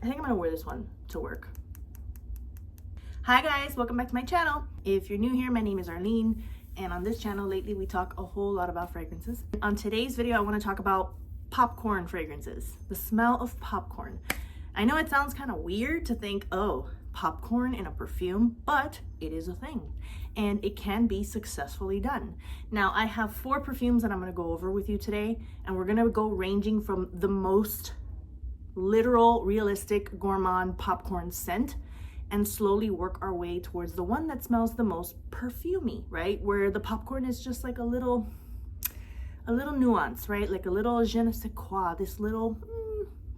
I think I'm gonna wear this one to work. Hi guys, welcome back to my channel. If you're new here, my name is Arlene, and on this channel lately we talk a whole lot about fragrances. On today's video, I want to talk about popcorn fragrances, the smell of popcorn. I know it sounds kind of weird to think, oh, popcorn in a perfume, but it is a thing and it can be successfully done. Now, I have 4 perfumes that I'm going to go over with you today, and we're going to go ranging from the most literal, realistic, gourmand popcorn scent and slowly work our way towards the one that smells the most perfumey, right? Where the popcorn is just like a little nuance, right? Like a little je ne sais quoi, this little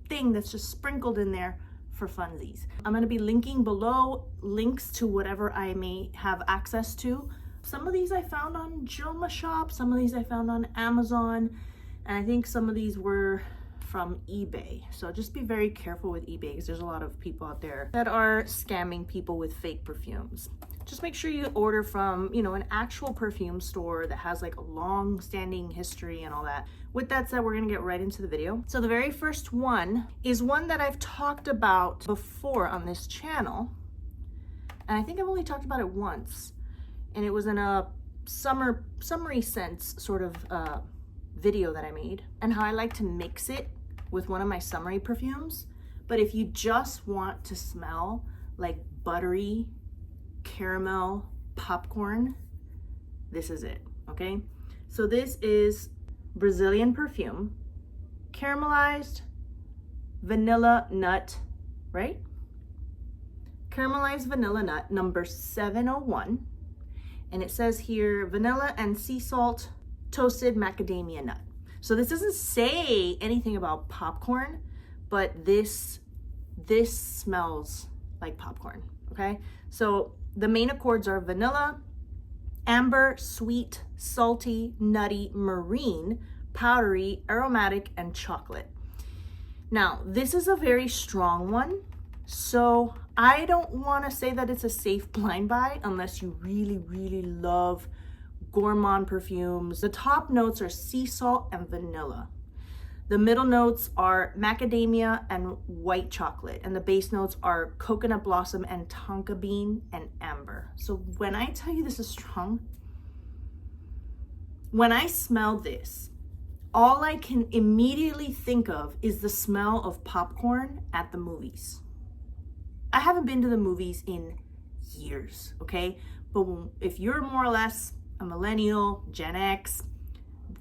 thing that's just sprinkled in there for funsies. I'm gonna be linking below links to whatever I may have access to. Some of these I found on Joma Shop, some of these I found on Amazon, and I think some of these were from eBay. So just be very careful with eBay because there's a lot of people out there that are scamming people with fake perfumes. Just make sure you order from, an actual perfume store that has like a long-standing history and all that. With that said, we're gonna get right into the video. So the very first one is one that I've talked about before on this channel. And I think I've only talked about it once. And it was in a summary scents sort of video that I made, and how I like to mix it with one of my summery perfumes. But if you just want to smell like buttery caramel popcorn, this is it, okay? So this is Brazilian Perfume, caramelized vanilla nut, right? Caramelized vanilla nut, number 701. And it says here, vanilla and sea salt, toasted macadamia nut. So this doesn't say anything about popcorn, but this smells like popcorn, okay? So the main accords are vanilla, amber, sweet, salty, nutty, marine, powdery, aromatic, and chocolate. Now, this is a very strong one, so I don't want to say that it's a safe blind buy unless you really, really love gourmand perfumes. The top notes are sea salt and vanilla. The middle notes are macadamia and white chocolate, and the base notes are coconut blossom and tonka bean and amber. So when I tell you this is strong, when I smell this, all I can immediately think of is the smell of popcorn at the movies. I haven't been to the movies in years, okay? But if you're more or less a millennial, Gen X,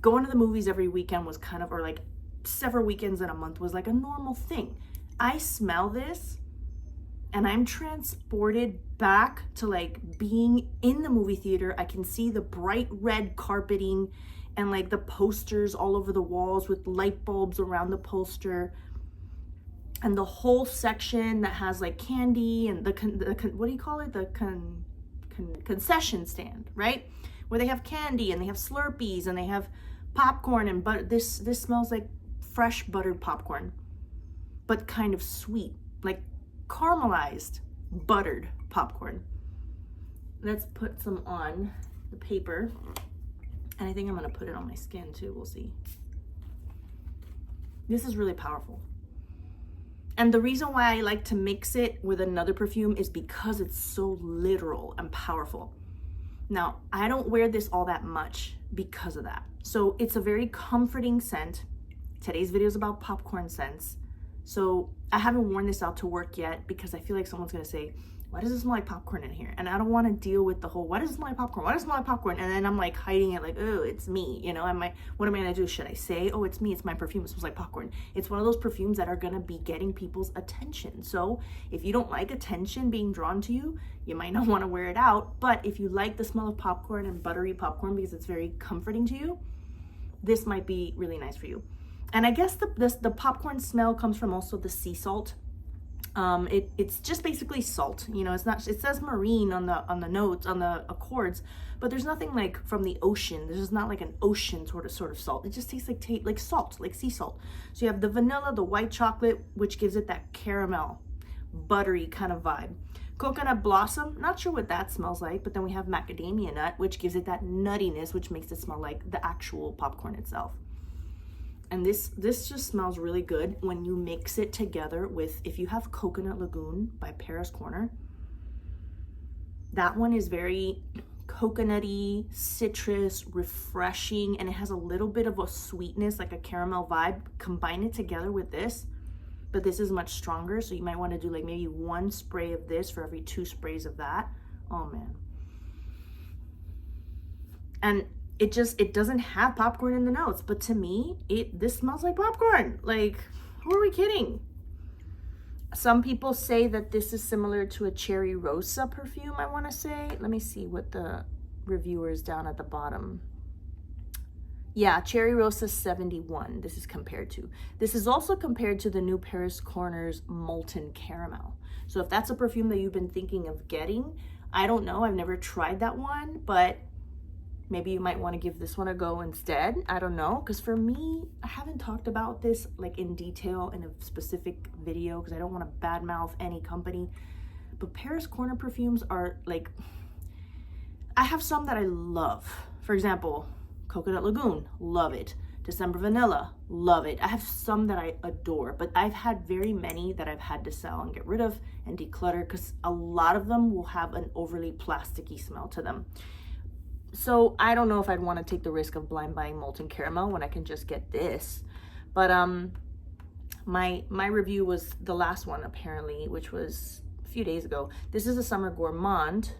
going to the movies every weekend was kind of, or like several weekends in a month was like a normal thing. I smell this and I'm transported back to like being in the movie theater. I can see the bright red carpeting and like the posters all over the walls with light bulbs around the poster, and the whole section that has like candy and the what do you call it? The concession stand, right? Where they have candy and they have Slurpees and they have popcorn and butter. This smells like fresh buttered popcorn, but kind of sweet, like caramelized buttered popcorn. Let's put some on the paper, and I think I'm gonna put it on my skin too. We'll see. This is really powerful. And the reason why I like to mix it with another perfume is because it's so literal and powerful. Now, I don't wear this all that much because of that. So it's a very comforting scent. Today's video is about popcorn scents. So I haven't worn this out to work yet because I feel like someone's gonna say, why does it smell like popcorn in here? And I don't wanna deal with the whole, why does it smell like popcorn? Why does it smell like popcorn? And then I'm like hiding it like, oh, it's me. What am I gonna do? Should I say, oh, it's me, it's my perfume, it smells like popcorn? It's one of those perfumes that are gonna be getting people's attention. So if you don't like attention being drawn to you, you might not wanna wear it out. But if you like the smell of popcorn and buttery popcorn because it's very comforting to you, this might be really nice for you. And I guess the popcorn smell comes from also the sea salt. It's just basically salt, it's not, it says marine on the notes, on the accords, but there's nothing like from the ocean. There's just not like an ocean sort of salt. It just tastes like salt, like sea salt. So you have the vanilla, the white chocolate, which gives it that caramel, buttery kind of vibe. Coconut blossom, not sure what that smells like, but then we have macadamia nut, which gives it that nuttiness, which makes it smell like the actual popcorn itself. And this just smells really good when you mix it together with, if you have Coconut Lagoon by Paris Corner, that one is very coconutty, citrus, refreshing, and it has a little bit of a sweetness, like a caramel vibe. Combine it together with this, but this is much stronger, so you might want to do like maybe 1 spray of this for every 2 sprays of that. Oh man. And it doesn't have popcorn in the notes, but to me, this smells like popcorn. Like, who are we kidding? Some people say that this is similar to a Cherry Rosa perfume, I want to say. Let me see what the reviewer is down at the bottom. Yeah, Cherry Rosa 71, this is compared to. This is also compared to the new Paris Corner's Molten Caramel. So if that's a perfume that you've been thinking of getting, I don't know, I've never tried that one, but maybe you might want to give this one a go instead. I don't know, because for me, I haven't talked about this like in detail in a specific video because I don't want to badmouth any company. But Paris Corner perfumes are like, I have some that I love. For example, Coconut Lagoon, love it. December Vanilla, love it. I have some that I adore, but I've had very many that I've had to sell and get rid of and declutter because a lot of them will have an overly plasticky smell to them. So I don't know if I'd want to take the risk of blind buying Molten Caramel when I can just get this. But my review was the last one apparently, which was a few days ago. This is a Summer Gourmand.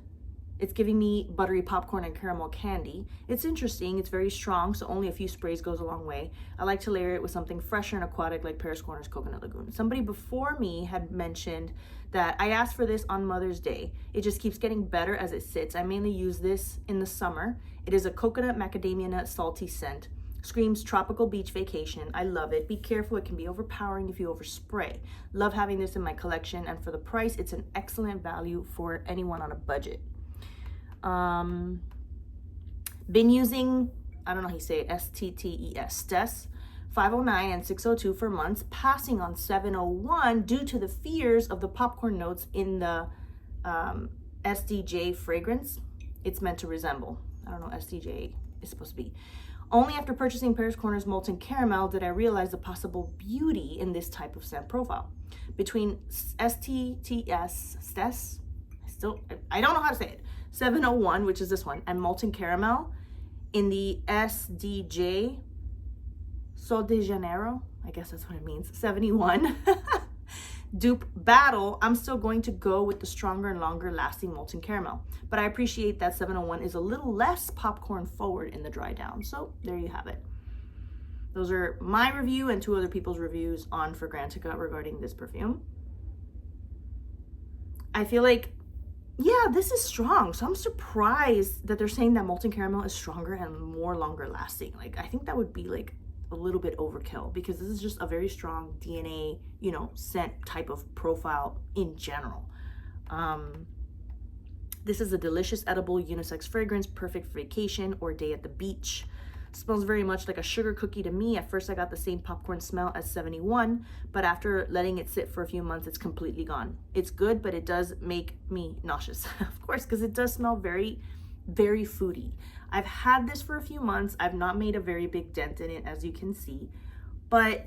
It's giving me buttery popcorn and caramel candy. It's interesting, it's very strong, so only a few sprays goes a long way. I like to layer it with something fresher and aquatic like Paris Corner's Coconut Lagoon. Somebody before me had mentioned that I asked for this on Mother's Day. It just keeps getting better as it sits. I mainly use this in the summer. It is a coconut macadamia nut salty scent. Screams tropical beach vacation. I love it. Be careful, it can be overpowering if you overspray. Love having this in my collection, and for the price, it's an excellent value for anyone on a budget. Been using, I don't know how you say it, Sttes, 509 and 602 for months, passing on 701 due to the fears of the popcorn notes in the SDJ fragrance it's meant to resemble. I don't know, SDJ is supposed to be. Only after purchasing Paris Corner's Molten Caramel did I realize the possible beauty in this type of scent profile. Between Sttes, I don't know how to say it, 701, which is this one, and Molten Caramel in the SDJ Sol de Janeiro, I guess that's what it means, 71 dupe battle, I'm still going to go with the stronger and longer lasting Molten Caramel. But I appreciate that 701 is a little less popcorn forward in the dry down. So there you have it. Those are my review and 2 other people's reviews on Fragrantica regarding this perfume. I feel like, yeah, this is strong. So I'm surprised that they're saying that Molten Caramel is stronger and more longer lasting. Like, I think that would be like a little bit overkill because this is just a very strong DNA, you know, scent type of profile in general. This is a delicious edible unisex fragrance, perfect for vacation or day at the beach. Smells very much like a sugar cookie to me. At first I got the same popcorn smell as 71, but after letting it sit for a few months, it's completely gone. It's good, but it does make me nauseous, of course, because it does smell very, very foody. I've had this for a few months. I've not made a very big dent in it, as you can see, but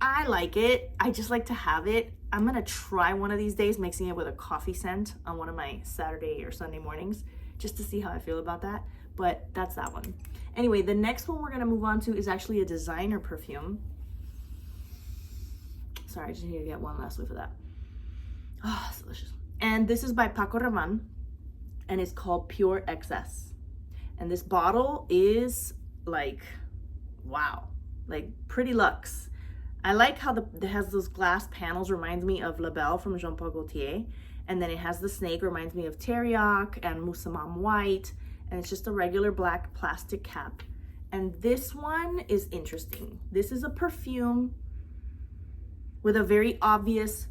I like it. I just like to have it. I'm gonna try one of these days mixing it with a coffee scent on one of my Saturday or Sunday mornings, just to see how I feel about that, but that's that one. Anyway, the next one we're gonna move on to is actually a designer perfume. Sorry, I just need to get one last whiff of that. Oh, it's delicious. And this is by Paco Rabanne, and it's called Pure XS. And this bottle is like, wow, like pretty luxe. I like how it has those glass panels, reminds me of La Belle from Jean Paul Gaultier. And then it has the snake, reminds me of Teriyaki and Moussamam White. And it's just a regular black plastic cap. And this one is interesting. This is a perfume with a very obvious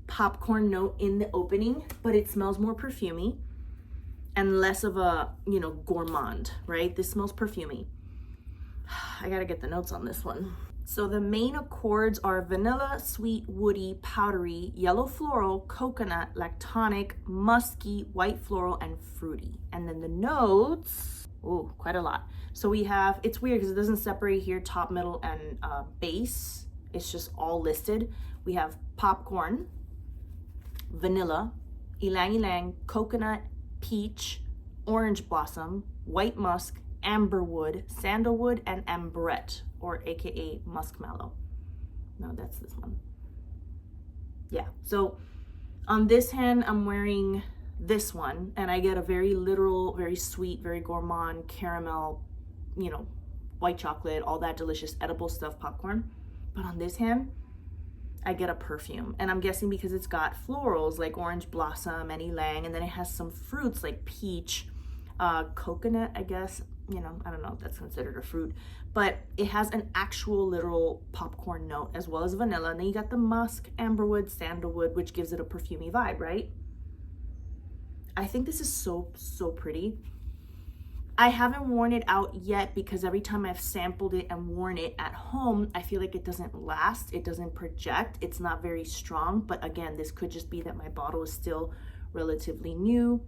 popcorn note in the opening, but it smells more perfumey and less of a, you know, gourmand, right? This smells perfumey. I gotta get the notes on this one. So the main accords are vanilla, sweet, woody, powdery, yellow floral, coconut, lactonic, musky, white floral, and fruity. And then the notes, Ooh, quite a lot. So we have, it's weird because it doesn't separate here, top, middle, and base. It's just all listed. We have popcorn, vanilla, ylang ylang, coconut, peach, orange blossom, white musk, amberwood, sandalwood, and amberette, or AKA muskmallow. No, that's this one. Yeah, so on this hand, I'm wearing this one, and I get a very literal, very sweet, very gourmand caramel, you know, white chocolate, all that delicious edible stuff, popcorn. But on this hand, I get a perfume, and I'm guessing because it's got florals like orange blossom and ylang, and then it has some fruits like peach, coconut, I guess, you know, I don't know if that's considered a fruit, but it has an actual literal popcorn note as well as vanilla. And then you got the musk, amberwood, sandalwood, which gives it a perfumey vibe, right? I think this is so pretty. I haven't worn it out yet because every time I've sampled it and worn it at home, I feel like it doesn't last, it doesn't project, it's not very strong. But again, this could just be that my bottle is still relatively new.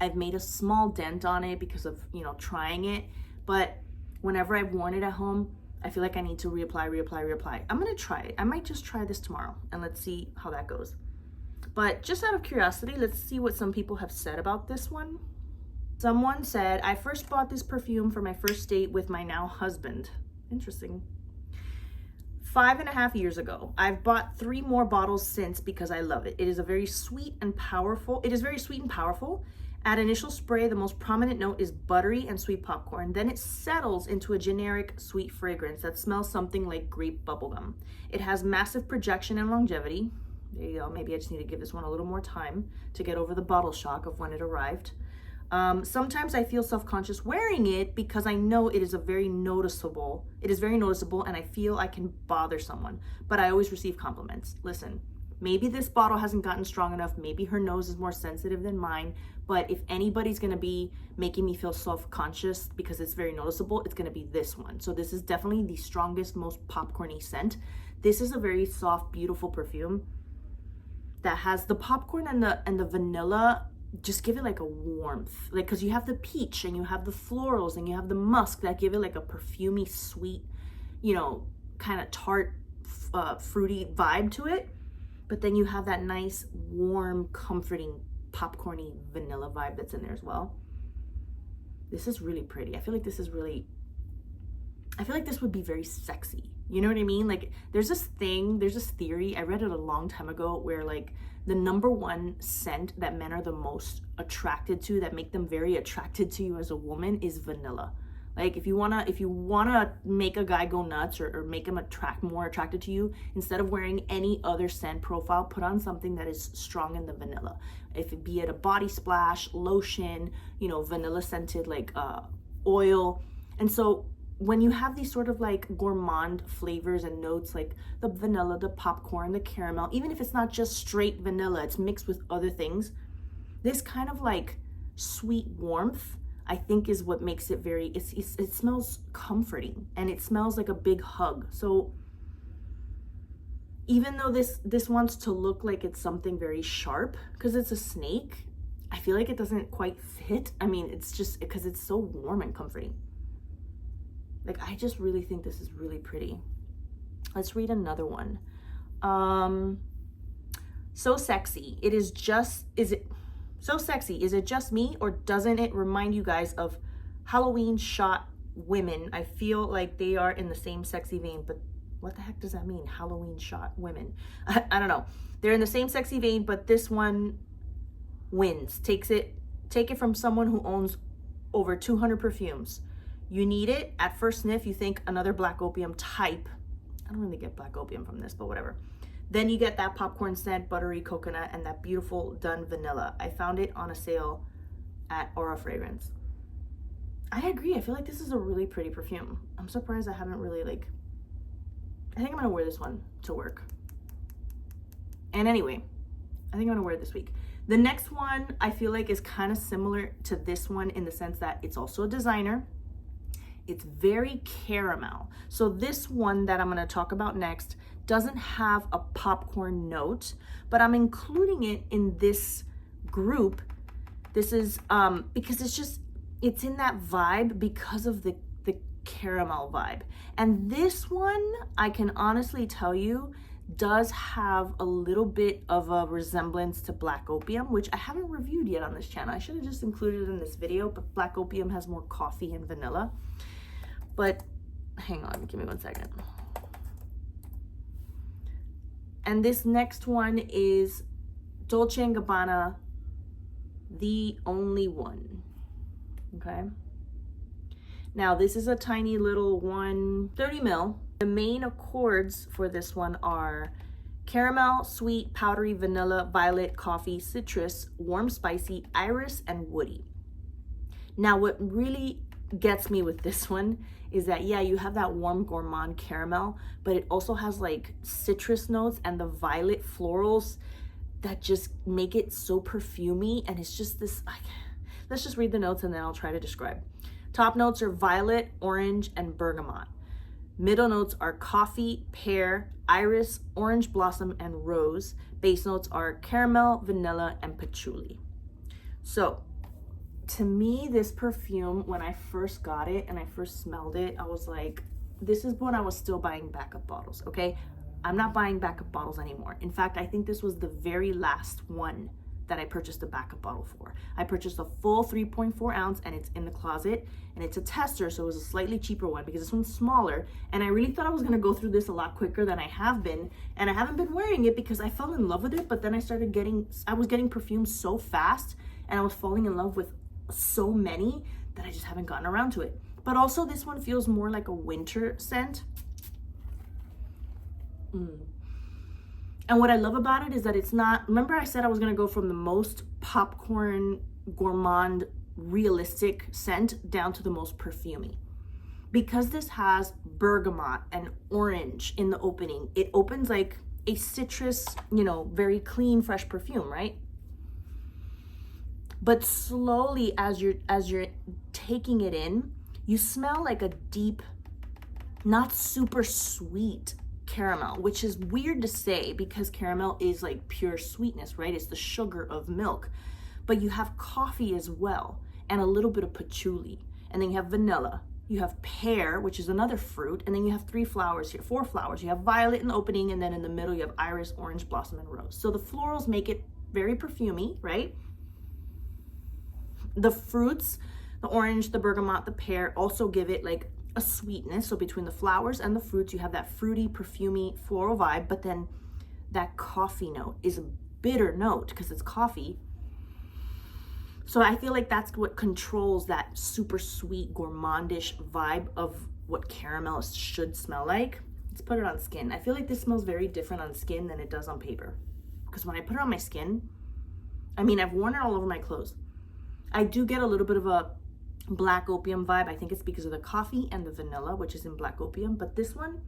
I've made a small dent on it because of, you know, trying it. But whenever I've worn it at home, I feel like I need to reapply. I'm gonna try it. I might just try this tomorrow and let's see how that goes. But just out of curiosity, let's see what some people have said about this one. Someone said, I first bought this perfume for my first date with my now husband. Interesting. 5.5 years ago. I've bought 3 more bottles since because I love it. It is very sweet and powerful. At initial spray, the most prominent note is buttery and sweet popcorn. Then it settles into a generic sweet fragrance that smells something like grape bubblegum. It has massive projection and longevity. There you go. Maybe I just need to give this one a little more time to get over the bottle shock of when it arrived. Sometimes I feel self-conscious wearing it because I know it is very noticeable and I feel I can bother someone, but I always receive compliments. Listen, maybe this bottle hasn't gotten strong enough. Maybe her nose is more sensitive than mine, but if anybody's going to be making me feel self-conscious because it's very noticeable, it's going to be this one. So this is definitely the strongest, most popcorny scent. This is a very soft, beautiful perfume that has the popcorn and the vanilla just give it like a warmth, like, because you have the peach and you have the florals and you have the musk that give it like a perfumey, sweet, you know, kind of tart, fruity vibe to it. But then you have that nice, warm, comforting, popcorny vanilla vibe that's in there as well. This is really pretty. I feel like this would be very sexy. You know what I mean? Like there's this theory, I read it a long time ago, where like the #1 scent that men are the most attracted to, that make them very attracted to you as a woman, is vanilla. Like if you wanna make a guy go nuts or make him more attracted to you, instead of wearing any other scent profile, put on something that is strong in the vanilla. If it be it a body splash, lotion, you know, vanilla scented like oil. And so when you have these sort of like gourmand flavors and notes, like the vanilla, the popcorn, the caramel, even if it's not just straight vanilla, it's mixed with other things, this kind of like sweet warmth, I think, is what makes it it smells comforting and it smells like a big hug. So even though this wants to look like it's something very sharp because it's a snake, I feel like it doesn't quite fit. I mean, it's just because it's so warm and comforting. Like, I just really think this is really pretty. Let's read another one. So sexy. Is it just me, or doesn't it remind you guys of Halloween shot women? I feel like they are in the same sexy vein, but what the heck does that mean? Halloween shot women. I don't know. They're in the same sexy vein, but this one wins. Take it from someone who owns over 200 perfumes. You need it. At first sniff, you think another black opium type. I don't really get black opium from this, but whatever. Then you get that popcorn scent, buttery coconut, and that beautiful done vanilla. I found it on a sale at Aura Fragrance. I agree. I feel like this is a really pretty perfume. I'm surprised I haven't really I think I'm gonna wear this one to work. And anyway, I think I'm gonna wear it this week. The next one I feel like is kind of similar to this one in the sense that it's also a designer. It's very caramel. So this one that I'm going to talk about next doesn't have a popcorn note, but I'm including it in this group. This is because it's in that vibe because of the caramel vibe. And this one, I can honestly tell you, does have a little bit of a resemblance to Black Opium, which I haven't reviewed yet on this channel. I should have just included it in this video, but Black Opium has more coffee and vanilla. But hang on, give me 1 second. And this next one is Dolce & Gabbana, The Only One. Okay. Now this is a tiny little one, 30 ml. The main accords for this one are caramel, sweet, powdery, vanilla, violet, coffee, citrus, warm, spicy, iris, and woody. Now what really gets me with this one is that, yeah, you have that warm gourmand caramel, but it also has like citrus notes and the violet florals that just make it so perfumey. And it's just this, let's just read the notes and then I'll try to describe. Top notes are violet, orange, and bergamot. Middle notes are coffee, pear, iris, orange blossom, and rose. Base notes are caramel, vanilla, and patchouli. So to me, this perfume, when I first got it and I first smelled it, I was like, this is when I was still buying backup bottles, okay? I'm not buying backup bottles anymore. In fact, I think this was the very last one that I purchased a backup bottle for. I purchased a full 3.4 ounce and it's in the closet, and it's a tester, so it was a slightly cheaper one because this one's smaller, and I really thought I was gonna go through this a lot quicker than I have been, and I haven't been wearing it because I fell in love with it, but then I was getting perfumes so fast and I was falling in love with so many that I just haven't gotten around to it. But also this one feels more like a winter scent. And what I love about it is that it's not, remember I said I was gonna go from the most popcorn, gourmand, realistic scent down to the most perfumey. Because this has bergamot and orange in the opening, it opens like a citrus, you know, very clean, fresh perfume, right? But slowly as you're taking it in, you smell like a deep, not super sweet caramel, which is weird to say because caramel is like pure sweetness, right? It's the sugar of milk. But you have coffee as well, and a little bit of patchouli. And then you have vanilla. You have pear, which is another fruit. And then you have 4 flowers. You have violet in the opening, and then in the middle you have iris, orange blossom, and rose. So the florals make it very perfumey, right? The fruits, the orange, the bergamot, the pear also give it like a sweetness. So between the flowers and the fruits, you have that fruity, perfumey, floral vibe, but then that coffee note is a bitter note because it's coffee. So I feel like that's what controls that super sweet, gourmandish vibe of what caramel should smell like. Let's put it on skin. I feel like this smells very different on skin than it does on paper. Because when I put it on my skin, I mean, I've worn it all over my clothes. I do get a little bit of a Black Opium vibe. I think it's because of the coffee and the vanilla, which is in Black Opium. But this one,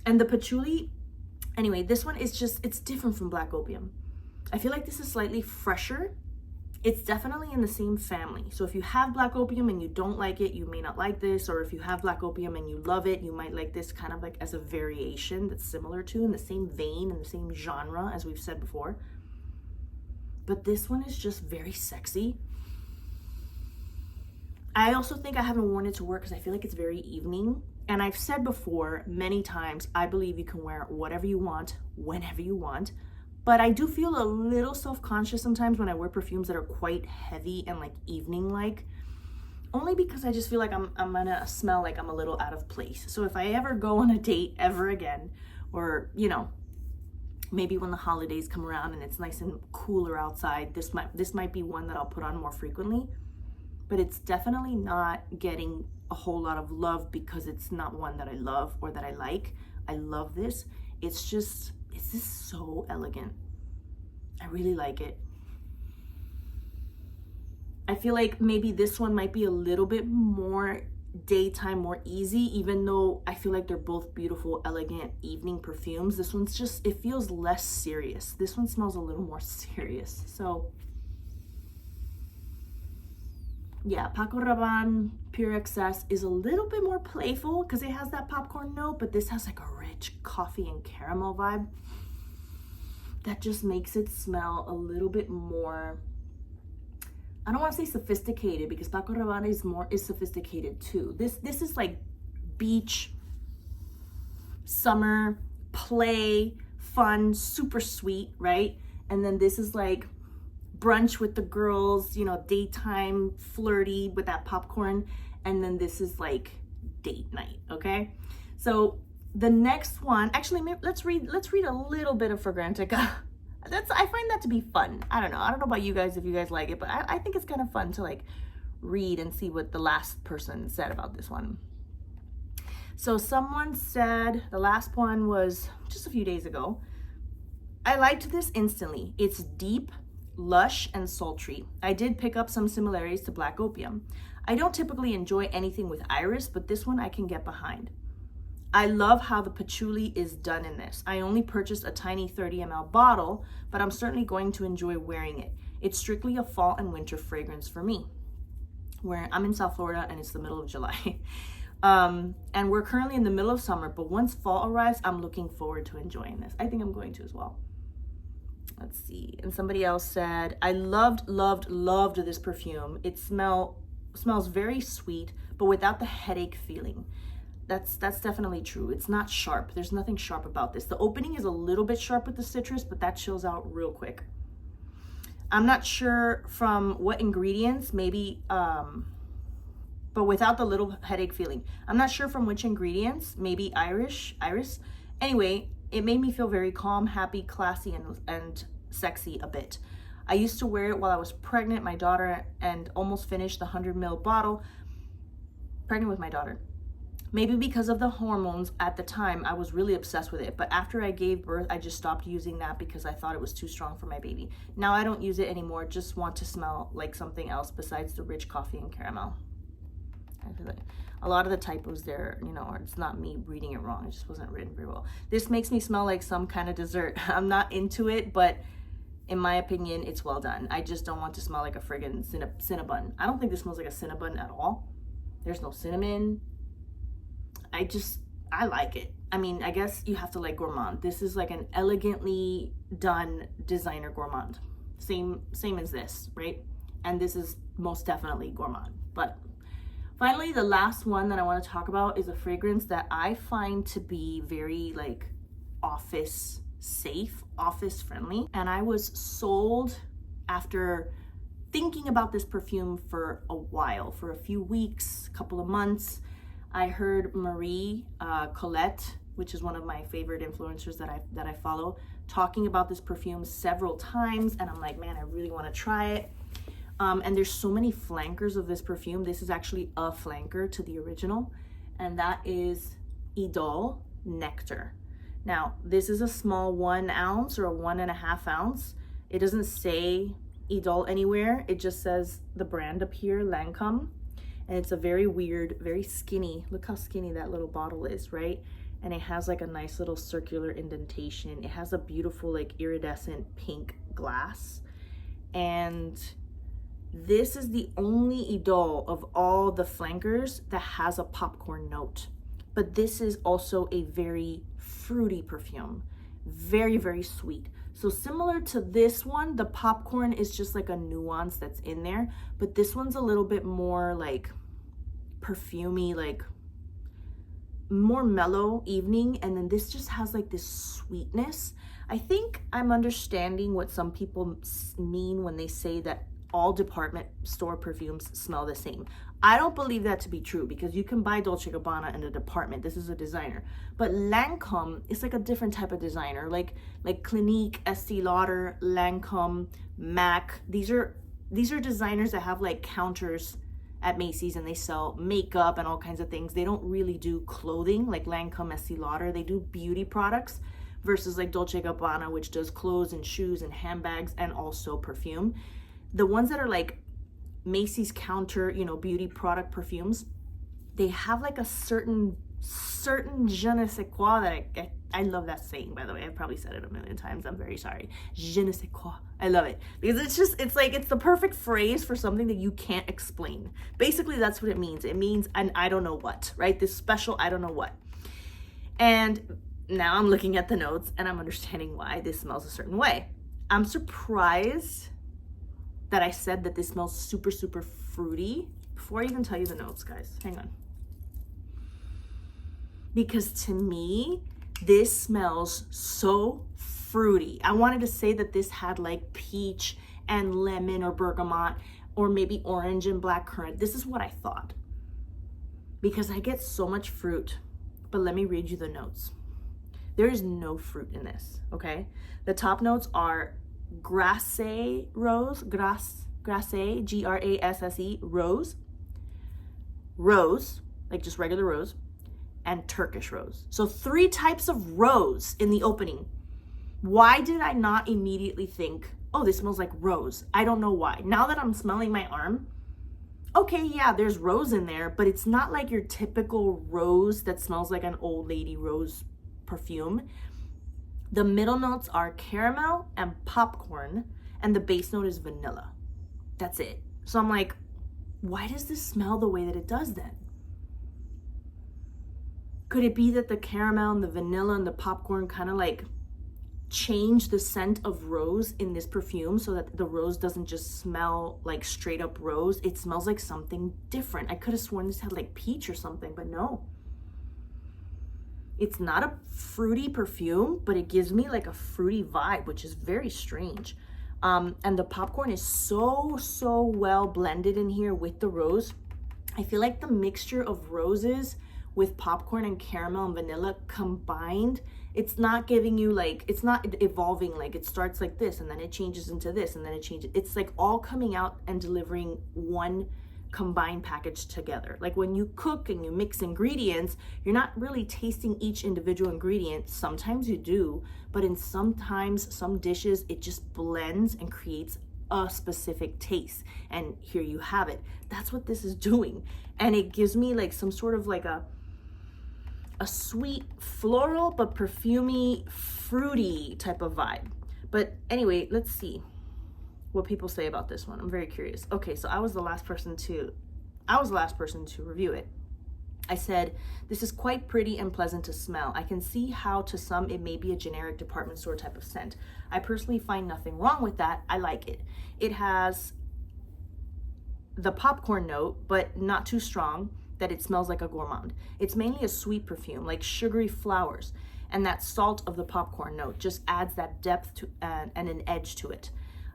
and the patchouli, anyway, this one is just, it's different from Black Opium. I feel like this is slightly fresher. It's definitely in the same family. So if you have Black Opium and you don't like it, you may not like this. Or if you have Black Opium and you love it, you might like this kind of like as a variation that's similar to, in the same vein, in the same genre, as we've said before. But this one is just very sexy. I also think I haven't worn it to work because I feel like it's very evening. And I've said before many times, I believe you can wear whatever you want, whenever you want. But I do feel a little self-conscious sometimes when I wear perfumes that are quite heavy and like evening-like. Only because I just feel like I'm gonna smell like I'm a little out of place. So if I ever go on a date ever again, or, you know, maybe when the holidays come around and it's nice and cooler outside, this might be one that I'll put on more frequently. But it's definitely not getting a whole lot of love because it's not one that I love or that I like. I love this. It's just so elegant. I really like it. I feel like maybe this one might be a little bit more daytime, more easy, even though I feel like they're both beautiful, elegant evening perfumes. This one's just, it feels less serious. This one smells a little more serious. So yeah, Paco Rabanne Pure XS is a little bit more playful because it has that popcorn note, but this has like a rich coffee and caramel vibe that just makes it smell a little bit more I don't want to say sophisticated, because Paco Rabanne is sophisticated too. This is like beach, summer, play, fun, super sweet, right? And then this is like brunch with the girls, you know, daytime, flirty with that popcorn. And then this is like date night, okay? So the next one, actually, let's read a little bit of Fragrantica. I find that to be fun. I don't know about you guys, if you guys like it, but I think it's kind of fun to like read and see what the last person said about this one. So someone said, the last one was just a few days ago, I liked this instantly. It's deep, lush, and sultry. I did pick up some similarities to Black Opium. I don't typically enjoy anything with iris, but this one I can get behind. I love how the patchouli is done in this. I only purchased a tiny 30 ml bottle, but I'm certainly going to enjoy wearing it. It's strictly a fall and winter fragrance for me. I'm in South Florida and it's the middle of July. And we're currently in the middle of summer, but once fall arrives, I'm looking forward to enjoying this. I think I'm going to as well. Let's see. And somebody else said, I loved this perfume. It smells very sweet, but without the headache feeling. That's definitely true. It's not sharp. There's nothing sharp about this. The opening is a little bit sharp with the citrus, but that chills out real quick. I'm not sure from what ingredients, maybe, but without the little headache feeling. I'm not sure from which ingredients, maybe iris. Anyway, it made me feel very calm, happy, classy, and sexy a bit. I used to wear it while I was pregnant, my daughter, and almost finished the 100 ml bottle, pregnant with my daughter. Maybe because of the hormones at the time, I was really obsessed with it. But after I gave birth, I just stopped using that because I thought it was too strong for my baby. Now I don't use it anymore, just want to smell like something else besides the rich coffee and caramel. I feel like a lot of the typos there, you know, it's not me reading it wrong. It just wasn't written very well. This makes me smell like some kind of dessert. I'm not into it, but in my opinion, it's well done. I just don't want to smell like a friggin' cinnabon. I don't think this smells like a cinnabon at all. There's no cinnamon. I like it. I mean, I guess you have to like gourmand. This is like an elegantly done designer gourmand. Same as this, right? And this is most definitely gourmand. But finally, the last one that I want to talk about is a fragrance that I find to be very like office safe, office friendly. And I was sold after thinking about this perfume for a while, for a few weeks, couple of months. I heard Marie Colette, which is one of my favorite influencers that I follow, talking about this perfume several times, and I'm like, man, I really want to try it. And there's so many flankers of this perfume. This is actually a flanker to the original, and that is Idole Nectar. Now, this is a small 1 ounce or a 1.5 ounce. It doesn't say Idole anywhere. It just says the brand up here, Lancôme. And it's a very weird, very skinny, look how skinny that little bottle is, right? And it has like a nice little circular indentation. It has a beautiful like iridescent pink glass. And this is the only Idole of all the flankers that has a popcorn note. But this is also a very fruity perfume, very, very sweet. So similar to this one, the popcorn is just like a nuance that's in there, but this one's a little bit more like perfumey, like more mellow evening. And then this just has like this sweetness. I think I'm understanding what some people mean when they say that all department store perfumes smell the same. I don't believe that to be true, because you can buy Dolce Gabbana in a department. This is a designer. But Lancôme is like a different type of designer, like Clinique, Estée Lauder, Lancôme, MAC. These are designers that have like counters at Macy's and they sell makeup and all kinds of things. They don't really do clothing like Lancôme, Estée Lauder. They do beauty products versus like Dolce Gabbana, which does clothes and shoes and handbags and also perfume. The ones that are like Macy's counter, you know, beauty product perfumes, they have like a certain je ne sais quoi that I love that saying, by the way. I've probably said it a million times. I'm very sorry. Je ne sais quoi. I love it because it's like, it's the perfect phrase for something that you can't explain. Basically, that's what it means. It means an I don't know what, right? This special I don't know what. And now I'm looking at the notes and I'm understanding why this smells a certain way. I'm surprised that I said that this smells super, super fruity. Before I even tell you the notes, guys, hang on. Because to me, this smells so fruity. I wanted to say that this had like peach and lemon or bergamot, or maybe orange and blackcurrant. This is what I thought, because I get so much fruit. But let me read you the notes. There is no fruit in this, okay? The top notes are grasse rose, grasse, Grasse, rose, like just regular rose, and Turkish rose. So 3 types of rose in the opening. Why did I not immediately think, oh, this smells like rose? I don't know why. Now that I'm smelling my arm, okay, yeah, there's rose in there, but it's not like your typical rose that smells like an old lady rose perfume. The middle notes are caramel and popcorn, and the base note is vanilla. That's it. So I'm like, why does this smell the way that it does then? Could it be that the caramel and the vanilla and the popcorn kind of like change the scent of rose in this perfume so that the rose doesn't just smell like straight up rose? It smells like something different. I could have sworn this had like peach or something, but no. It's not a fruity perfume, but it gives me like a fruity vibe, which is very strange. And the popcorn is so well blended in here with the rose. I feel like the mixture of roses with popcorn and caramel and vanilla combined, it's not giving you like, it's not evolving, like it starts like this and then it changes into this and then it changes. It's like all coming out and delivering one combined package together. Like when you cook and you mix ingredients, you're not really tasting each individual ingredient. Sometimes you do, but in sometimes some dishes, it just blends and creates a specific taste. And here you have it. That's what this is doing. And it gives me like some sort of like a sweet floral, but perfumey, fruity type of vibe. But anyway, let's see what people say about this one. I'm very curious. Okay, so I was the last person to review it. I said, this is quite pretty and pleasant to smell. I can see how to some it may be a generic department store type of scent. I personally find nothing wrong with that. I like it. It has the popcorn note, but not too strong that it smells like a gourmand. It's mainly a sweet perfume, like sugary flowers, and that salt of the popcorn note just adds that depth to and an edge to it.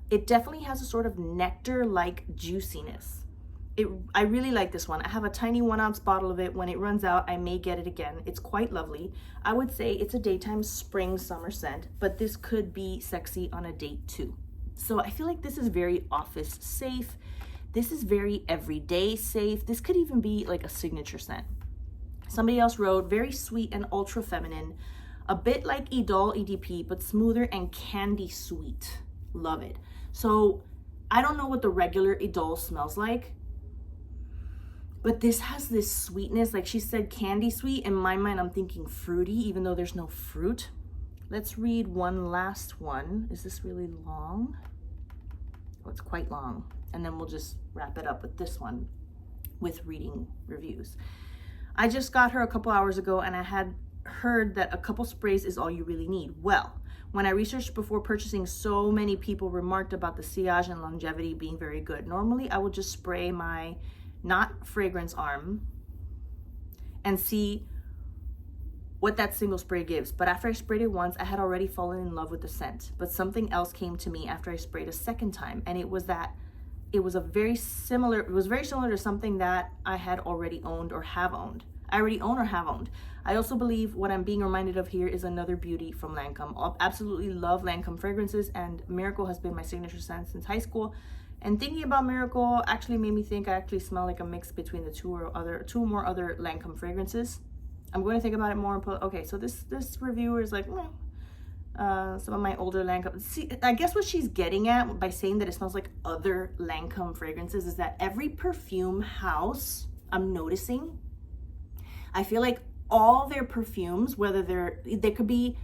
It definitely has a sort of nectar-like juiciness. I really like this one. I have a tiny 1-ounce bottle of it. When it runs out, I may get it again. It's quite lovely. I would say it's a daytime spring summer scent, but this could be sexy on a date too. So I feel like this is very office safe. This is very everyday safe. This could even be like a signature scent. Somebody else wrote, very sweet and ultra feminine, a bit like Idole EDP, but smoother and candy sweet. Love it. So I don't know what the regular Idole smells like, but this has this sweetness. Like she said, candy sweet. In my mind, I'm thinking fruity, even though there's no fruit. Let's read one last one. Is this really long? Oh, it's quite long. And then we'll just wrap it up with this one with reading reviews. I just got her a couple hours ago and I had heard that a couple sprays is all you really need. Well, when I researched before purchasing, so many people remarked about the sillage and longevity being very good. Normally, I would just spray my not fragrance arm and see what that single spray gives. But after I sprayed it once, I had already fallen in love with the scent. But something else came to me after I sprayed a second time, and it was very similar to something that I had already owned or have owned. I also believe what I'm being reminded of here is another beauty from Lancôme. I absolutely love Lancôme fragrances, and Miracle has been my signature scent since high school. And thinking about Miracle actually made me think I actually smell like a mix between the two or more other Lancôme fragrances. I'm going to think about it more and put, okay, so this reviewer is like, some of my older Lancôme. See, I guess what she's getting at by saying that it smells like other Lancôme fragrances is that every perfume house I'm noticing, I feel like all their perfumes, whether they could be,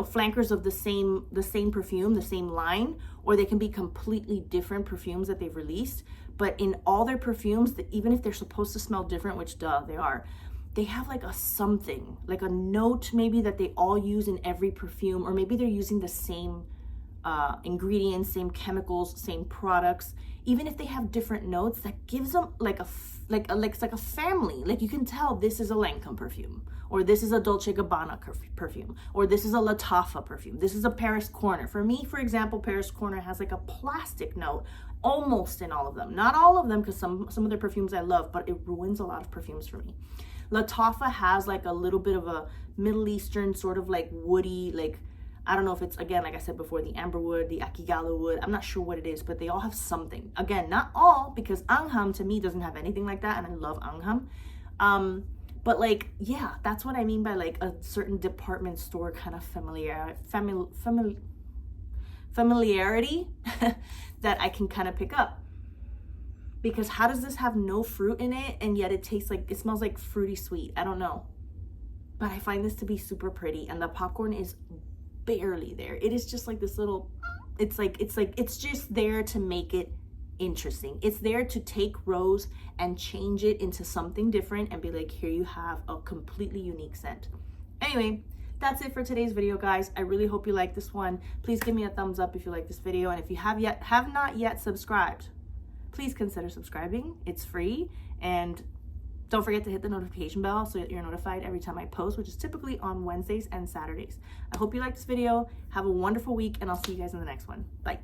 flankers of the same perfume, the same line, or they can be completely different perfumes that they've released. But in all their perfumes, even if they're supposed to smell different, which duh, they are, they have like a something, like a note maybe that they all use in every perfume, or maybe they're using the same ingredients, same chemicals, same products. Even if they have different notes, that gives them like it's like a family. Like you can tell this is a Lancôme perfume, or this is a Dolce Gabbana perfume, or this is a Lattafa perfume. This is a Paris Corner. For me, for example, Paris Corner has like a plastic note almost in all of them. Not all of them, because some of their perfumes I love, but it ruins a lot of perfumes for me. Lattafa has like a little bit of a Middle Eastern sort of like woody, like I don't know if it's, again, like I said before, the amberwood, the akigala wood. I'm not sure what it is, but they all have something. Again, not all, because Angham to me doesn't have anything like that, and I love Angham. But like, yeah, that's what I mean by like a certain department store kind of familiarity that I can kind of pick up. Because how does this have no fruit in it, and yet it tastes like, it smells like fruity sweet? I don't know. But I find this to be super pretty, and the popcorn is barely there. It is just like this little, it's just there to make it interesting. It's there to take rose and change it into something different and be like, here you have a completely unique scent. Anyway, that's it for today's video, guys. I really hope you like this one. Please give me a thumbs up if you like this video, and if you have not yet subscribed, please consider subscribing. It's free, and don't forget to hit the notification bell so that you're notified every time I post, which is typically on Wednesdays and Saturdays. I hope you like this video. Have a wonderful week, and I'll see you guys in the next one. Bye.